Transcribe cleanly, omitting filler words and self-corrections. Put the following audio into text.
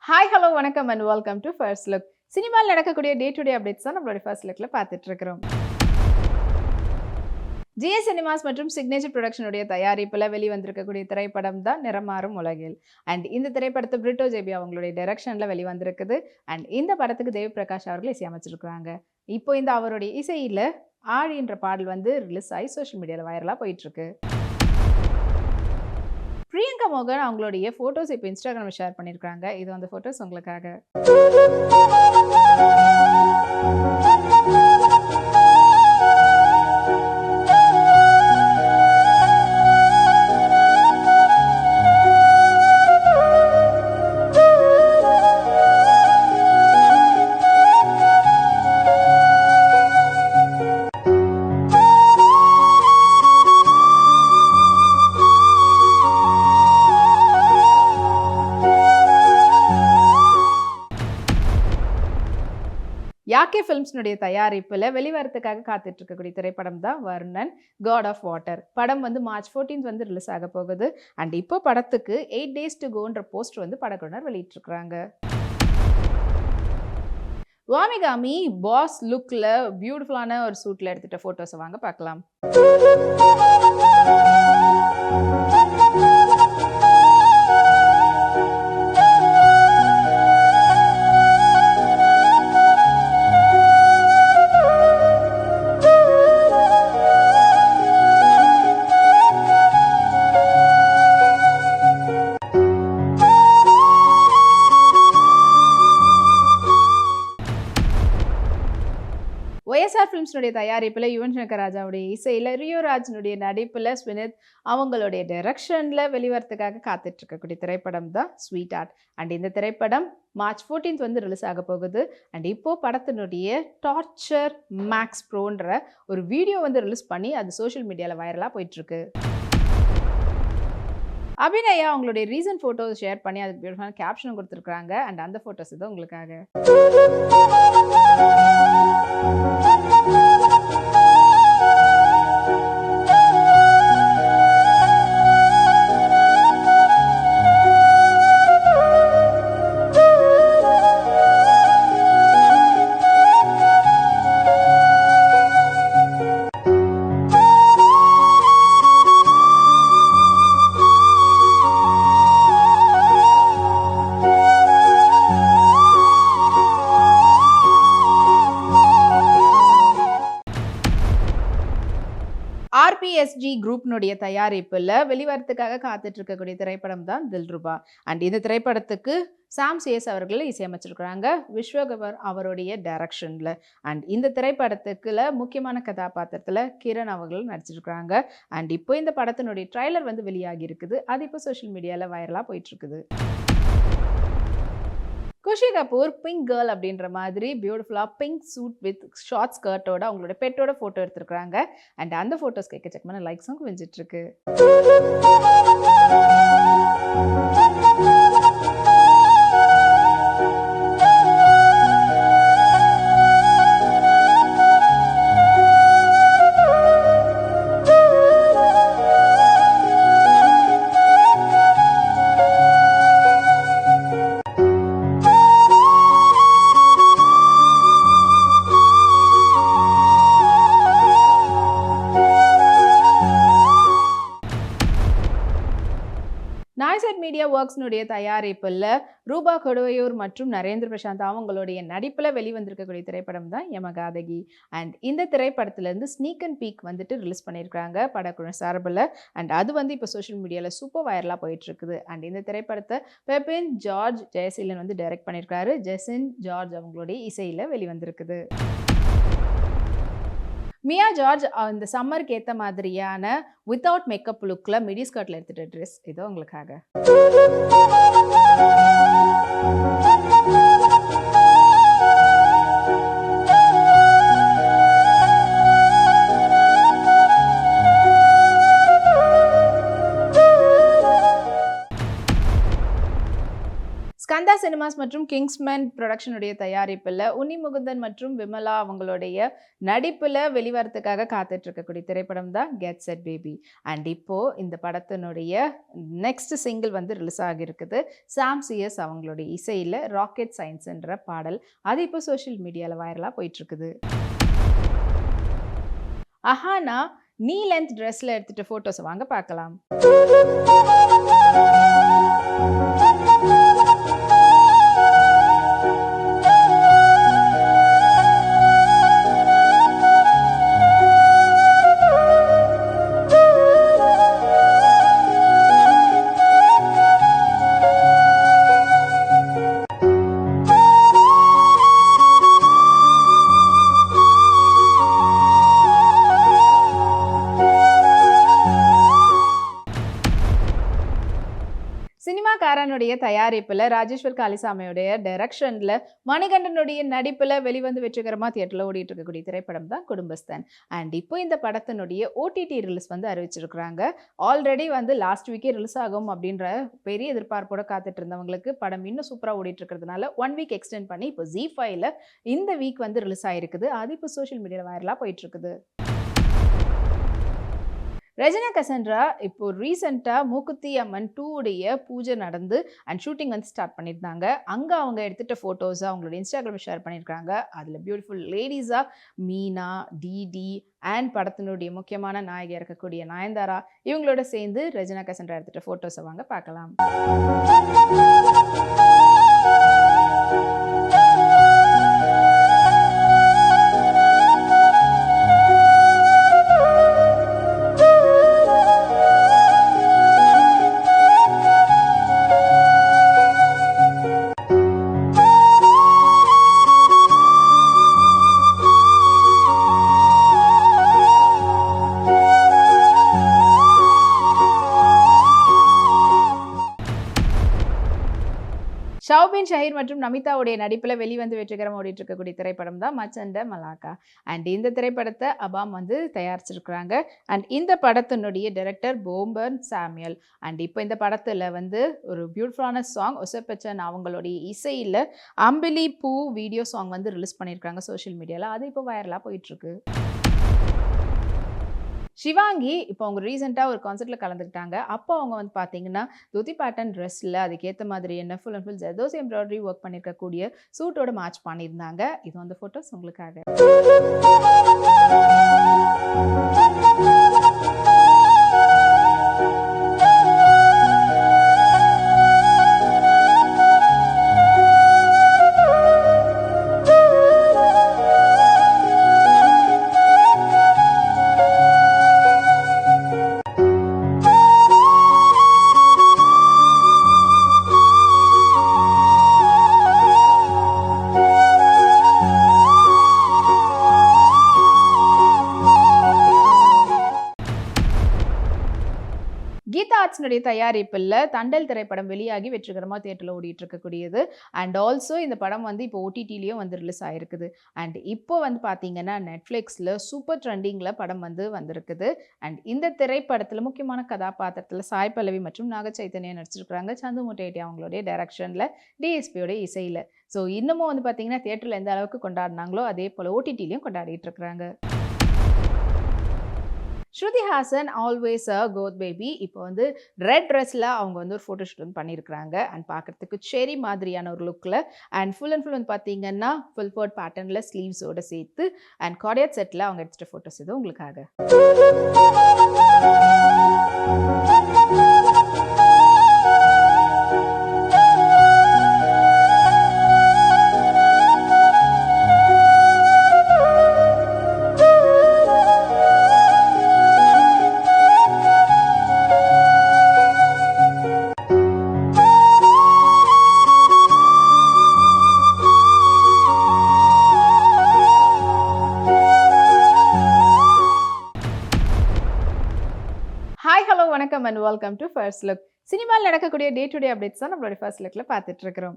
Hi hello வணக்கம் and welcome to first look. சினிமாவில் நடக்கக்கூடிய டே டு டே அப்டேட்ஸ் தான் நம்மளுடைய ஃபர்ஸ்ட் லுக்கில் பார்த்துட்டு இருக்கிறோம். ஜிஎஸ் சினிமாஸ் மற்றும் சிக்னேச்சர் ப்ரொடக்ஷனுடைய தயாரிப்பில் வெளிவந்திருக்கக்கூடிய திரைப்படம் தான் நிறமாறும் உலகில். அண்ட் இந்த திரைப்படத்தை பிரிட்டோ ஜேபி அவங்களுடைய டைரக்ஷனில் வெளிவந்திருக்குது. அண்ட் இந்த படத்துக்கு தேவ் பிரகாஷ் அவர்கள் இசையமைச்சிருக்கிறாங்க. இப்போ இந்த அவருடைய இசையில் ஆழின்ற பாடல் வந்து ரிலீஸ் ஆகி சோஷியல் மீடியாவில் வைரலாக போயிட்டுருக்கு. பிரியங்கா மோகன் அவங்களுடைய ஃபோட்டோஸ் இப்போ இன்ஸ்டாகிராமில் ஷேர் பண்ணியிருக்காங்க. இது அந்த ஃபோட்டோஸ் உங்களுக்காக. யாக்கே ஃபிலிம்ஸ்னுடைய தயாரிப்பில் வெளிவரத்துக்காக காத்துட்டு இருக்கக்கூடிய திரைப்படம் தான் வர்ணன் காட் ஆஃப் வாட்டர். படம் வந்து மார்ச் 14 வந்து ரிலீஸ் ஆக போகுது. அண்ட் இப்போ படத்துக்கு 8 days to goன்ற போஸ்டர் வந்து படக்குழுவினர் வெளியிட்டிருக்கிறாங்க. வாமிகாமி பாஸ் லுக்கில் பியூட்டிஃபுல்லான ஒரு சூட்டில் எடுத்துகிட்ட ஃபோட்டோஸை வாங்க பார்க்கலாம். ஒய்எஸ்ஆர் ஃபிலிம்ஸ்னுடைய தயாரிப்பில் யுவன் சங்கர் ராஜாவுடைய இசையில் ரியோ ராஜ்னுடைய நடிப்பில் ஸ்வினித் அவங்களுடைய டைரக்ஷனில் வெளிவரத்துக்காக காத்துட்டு இருக்கக்கூடிய திரைப்படம் தான் ஸ்வீட் ஆர்ட். அண்ட் இந்த திரைப்படம் மார்ச் 14 வந்து ரிலீஸ் ஆக போகுது. அண்ட் இப்போது படத்தினுடைய டார்ச்சர் மேக்ஸ் ப்ரோன்ற ஒரு வீடியோ வந்து ரிலீஸ் பண்ணி அது சோஷியல் மீடியாவில் வைரலாக போயிட்டுருக்கு. அபிநயா அவங்களுடைய ரீசன்ட் ஃபோட்டோஸ் ஷேர் பண்ணி அதுக்கு பியூட்டிஃபுல்லான கேப்ஷனும் கொடுத்துருக்குறாங்க. அண்ட் அந்த ஃபோட்டோஸ் இது உங்களுக்காக. ஆர்பிஎஸ்ஜி குரூப்னுடைய தயாரிப்பில் வெளிவரத்துக்காக காத்துட்டு இருக்கக்கூடிய திரைப்படம் தான் தில்ருபா. அண்ட் இந்த திரைப்படத்துக்கு சாம் சிஎஸ் அவர்கள் இசையமைச்சிருக்கிறாங்க, விஸ்வகவர் அவருடைய டைரக்ஷனில். அண்ட் இந்த திரைப்படத்துக்குள்ள முக்கியமான கதாபாத்திரத்தில் கிரண் அவர்கள் நடிச்சிருக்கிறாங்க. அண்ட் இப்போ இந்த படத்தினுடைய ட்ரைலர் வந்து வெளியாகி இருக்குது. அது இப்போ சோஷியல் மீடியாவில் வைரலாக போயிட்டுருக்குது. குஷி கபூர் பிங்க் கேர்ள் அப்படின்ற மாதிரி பியூட்டிஃபுல்லாக பிங்க் சூட் வித் ஷார்ட் ஸ்கர்ட்டோட அவங்களோட பெட்டோட ஃபோட்டோ எடுத்துருக்காங்க. அண்ட் அந்த ஃபோட்டோஸ் எக்கச்சக்கமான லைக்ஸும் குவிஞ்சிட்ருக்கு. நாய்செட் மீடியா ஒர்க்ஸ்னுடைய தயாரிப்பில் ரூபா கொடுவையூர் மற்றும் நரேந்திர பிரசாந்த் அவங்களுடைய நடிப்பில் வெளிவந்திருக்கக்கூடிய திரைப்படம் தான் யமகாதகி. அண்ட் இந்த திரைப்படத்துலேருந்து ஸ்னீக் அண்ட் பீக் வந்துட்டு ரிலீஸ் பண்ணியிருக்காங்க படக்குழு சார்பில். அண்ட் அது வந்து இப்போ சோஷியல் மீடியாவில் சூப்பர் வைரலாக போயிட்டுருக்குது. அண்ட் இந்த திரைப்படத்தை பெபின் ஜார்ஜ் ஜெயசீலன் வந்து டைரக்ட் பண்ணியிருக்காரு. ஜெசின் ஜார்ஜ் அவங்களுடைய இசையில் வெளிவந்திருக்குது. மியா ஜார்ஜ் இந்த சம்மருக்கு ஏற்ற மாதிரியான வித்தவுட் மேக்கப் லுக்கில் மிடி ஸ்கர்ட்டில் எடுத்துகிட்ட ட்ரெஸ் இதோ உங்களுக்காக. சந்தா சினிமாஸ் மற்றும் கிங்ஸ்மேன் புரொடக்ஷனுடைய தயாரிப்பில் உன்னி முகுந்தன் மற்றும் விமலா அவங்களுடைய நடிப்பில் வெளிவரத்துக்காக காத்துட்டு இருக்கக்கூடிய திரைப்படம் தான் கெட் செட் பேபி. அண்ட் இப்போ இந்த படத்தினுடைய நெக்ஸ்ட் சிங்கிள் வந்து ரிலீஸ் ஆகியிருக்குது. சாம் சிஎஸ் அவங்களுடைய இசையில் ராக்கெட் சயின்ஸ்ன்ற பாடல் அது இப்போ சோஷியல் மீடியாவில் வைரலாக போயிட்டு இருக்குது. அஹானா நீ லென்த் ட்ரெஸ்ல எடுத்துட்டு போட்டோஸ் வாங்க பார்க்கலாம். சினிமாக்காரனுடைய தயாரிப்பில் ராஜேஸ்வர் காளிசாமியுடைய டைரக்ஷனில் மணிகண்டனுடைய நடிப்பில் வெளிவந்து வெற்றிகரமாக தியேட்டரில் ஓடிட்டு இருக்கக்கூடிய திரைப்படம் தான் குடும்பஸ்தன். அண்ட் இப்போ இந்த படத்தினுடைய ஓடிடி ரிலீஸ் வந்து அறிவிச்சிருக்கிறாங்க. ஆல்ரெடி வந்து லாஸ்ட் வீக்கே ரிலீஸ் ஆகும் அப்படின்ற பெரிய எதிர்பார்ப்போட காத்துட்டு இருந்தவங்களுக்கு படம் இன்னும் சூப்பராக ஓடிட்டு இருக்கிறதுனால 1 வீக் எக்ஸ்டெண்ட் பண்ணி இப்போ ZEE5ல இந்த வீக் வந்து ரிலீஸ் ஆகிருக்குது. அது இப்போ சோஷியல் மீடியாவில் வைரலாக போயிட்டு இருக்குது. ரஜினா கசன்ட்ரா இப்போ ரீசெண்டாக மூக்குத்தி அம்மன் 2 உடைய பூஜை நடந்து அண்ட் ஷூட்டிங் வந்து ஸ்டார்ட் பண்ணியிருந்தாங்க. அங்கே அவங்க எடுத்துகிட்ட ஃபோட்டோஸை அவங்களோட இன்ஸ்டாகிராமில் ஷேர் பண்ணியிருக்காங்க. அதில் பியூட்டிஃபுல் லேடிஸாக மீனா, டிடி அண்ட் படத்தினுடைய முக்கியமான நாயகியாக இருக்கக்கூடிய நயன்தாரா இவங்களோட சேர்ந்து ரஜினா கசன்ட்ரா எடுத்துகிட்ட ஃபோட்டோஸை வாங்க பார்க்கலாம். ஷவுபின் ஷஹீர் மற்றும் நமிதாவுடைய நடிப்பில் வெளிவந்து வெற்றிகரமாக ஓடிட்டு இருக்கக்கூடிய திரைப்படம் தான் மச்சண்ட மலாக்கா. அண்ட் இந்த திரைப்படத்தை அபாம் வந்து தயாரிச்சிருக்கிறாங்க. அண்ட் இந்த படத்தினுடைய டைரக்டர் போம்பர்ன் சாமியல். அண்ட் இப்போ இந்த படத்தில் வந்து ஒரு பியூட்டிஃபுல்லான சாங் ஒசப்பச்சன் அவங்களுடைய இசையில் அம்பிலி பூ வீடியோ சாங் வந்து ரிலீஸ் பண்ணியிருக்காங்க சோஷியல் மீடியாவில். அது இப்போ வைரலாக போயிட்டுருக்கு. ஷிவாங்கி இப்போ அவங்க ரீசெண்டாக ஒரு கான்சர்ட்டில் கலந்துக்கிட்டாங்க. அப்போ அவங்க வந்து பார்த்தீங்கன்னா துதி பேட்டர்ன் ட்ரெஸ்ஸில் அதுக்கேற்ற மாதிரி என்ன full and full zardozi embroidery work பண்ணியிருக்கக்கூடிய சூட்டோட மேட்ச் பண்ணியிருந்தாங்க. இது வந்து ஃபோட்டோஸ் உங்களுக்காக. கீதா ஆர்ட்ஸ்னுடைய தயாரிப்பில் தண்டல் திரைப்படம் வெளியாகி வெற்றிகரமாக தியேட்டரில் ஓடிட்டு இருக்கக்கூடியது. அண்ட் ஆல்சோ இந்த படம் வந்து இப்போ ஓடிடிலையும் வந்து ரிலீஸ் ஆகிருக்குது. அண்ட் இப்போ வந்து பார்த்தீங்கன்னா நெட்ஃப்ளிக்ஸில் சூப்பர் ட்ரெண்டிங்கில் படம் வந்து வந்திருக்குது. அண்ட் இந்த திரைப்படத்தில் முக்கியமான கதாபாத்திரத்தில் சாய் பல்லவி மற்றும் நாக சைத்தன்யா நடிச்சிருக்கிறாங்க. சந்து முட்டேட்டி அவங்களுடைய டைரக்ஷனில் டிஎஸ்பியோடைய இசையில். ஸோ இன்னமும் வந்து பார்த்தீங்கன்னா தியேட்டரில் எந்த அளவுக்கு கொண்டாடினாங்களோ அதே போல் ஓடிடிலையும் கொண்டாடிட்டு இருக்கிறாங்க. Shruti Haasan always a கோத் baby இப்போ வந்து ரெட் ட்ரெஸ்ஸில் அவங்க வந்து ஒரு ஃபோட்டோஷூட் வந்து பண்ணியிருக்கிறாங்க. அண்ட் பார்க்குறதுக்கு செரி மாதிரியான ஒரு லுக்கில் அண்ட் ஃபுல் அண்ட் ஃபுல் வந்து பார்த்தீங்கன்னா ஃபுல் போர்ட் பேட்டர்னில் ஸ்லீவ்ஸோடு சேர்த்து அண்ட் கார்டியட் செட்டில் அவங்க எடுத்துகிட்ட ஃபோட்டோஸ் இது உங்களுக்காக. ஹாய் ஹலோ வணக்கம் and welcome to first look. சினிமாவில் நடக்கக்கூடிய டே டு டே அப்டேட்ஸ் தான் நம்மளுடைய ஃபர்ஸ்ட் லுக்கில் பார்த்துட்டு இருக்கிறோம்.